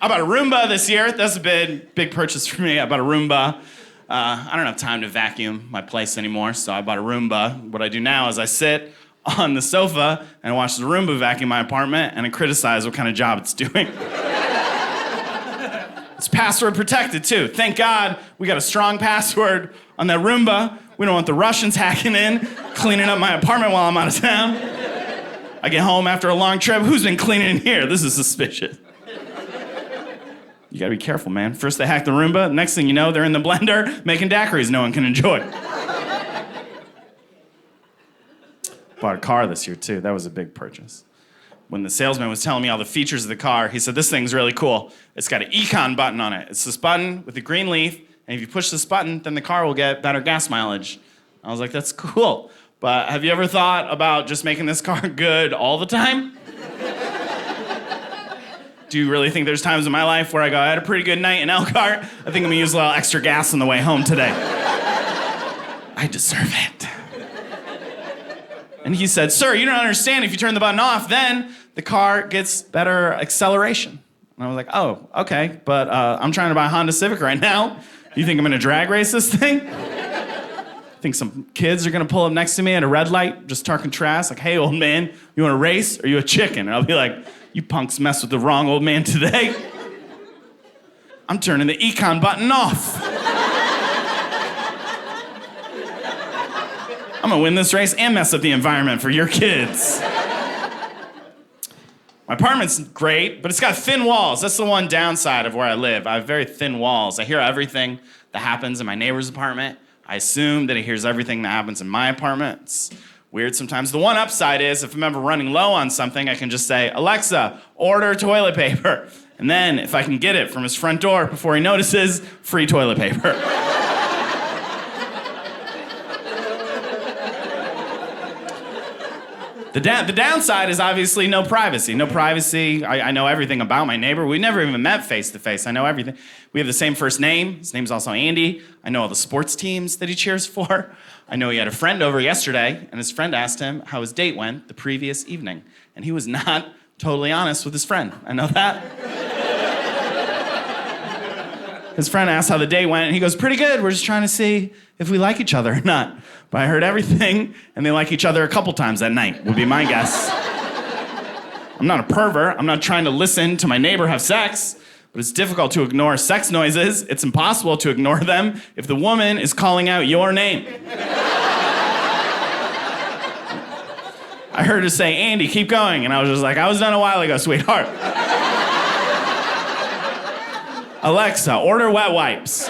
I bought a Roomba this year. That's a big purchase for me. I bought a Roomba. I don't have time to vacuum my place anymore, so I bought a Roomba. What I do now is I sit on the sofa and I watch the Roomba vacuum my apartment and I criticize what kind of job it's doing. It's password protected too. Thank God we got a strong password on that Roomba. We don't want the Russians hacking in, cleaning up my apartment while I'm out of town. I get home after a long trip. Who's been cleaning in here? This is suspicious. You gotta be careful, man. First they hack the Roomba, next thing you know, they're in the blender making daiquiris no one can enjoy. Bought a car this year too. That was a big purchase. When the salesman was telling me all the features of the car, he said, this thing's really cool. It's got an econ button on it. It's this button with a green leaf, and if you push this button, then the car will get better gas mileage. I was like, that's cool. But have you ever thought about just making this car good all the time? Do you really think there's times in my life where I go, I had a pretty good night in Elkhart. I think I'm gonna use a little extra gas on the way home today. I deserve it. And he said, sir, you don't understand. If you turn the button off, then the car gets better acceleration. And I was like, oh, okay, but I'm trying to buy a Honda Civic right now. You think I'm gonna drag race this thing? I think some kids are gonna pull up next to me at a red light, just talking trash, like, hey, old man, you wanna race or are you a chicken? And I'll be like, you punks messed with the wrong old man today. I'm turning the econ button off. I'm gonna win this race and mess up the environment for your kids. My apartment's great, but it's got thin walls. That's the one downside of where I live. I have very thin walls. I hear everything that happens in my neighbor's apartment. I assume that he hears everything that happens in my apartment. It's weird sometimes. The one upside is if I'm ever running low on something, I can just say, Alexa, order toilet paper. And then if I can get it from his front door before he notices, free toilet paper. The downside is obviously no privacy. No privacy. I know everything about my neighbor. We never even met face to face. I know everything. We have the same first name. His name's also Andy. I know all the sports teams that he cheers for. I know he had a friend over yesterday, and his friend asked him how his date went the previous evening. And he was not totally honest with his friend. I know that. His friend asked how the date went, and he goes, pretty good. We're just trying to see if we like each other or not. But I heard everything, and they like each other a couple times that night, would be my guess. I'm not a pervert. I'm not trying to listen to my neighbor have sex, but it's difficult to ignore sex noises. It's impossible to ignore them if the woman is calling out your name. I heard her say, Andy, keep going. And I was just like, I was done a while ago, sweetheart. Alexa, order wet wipes.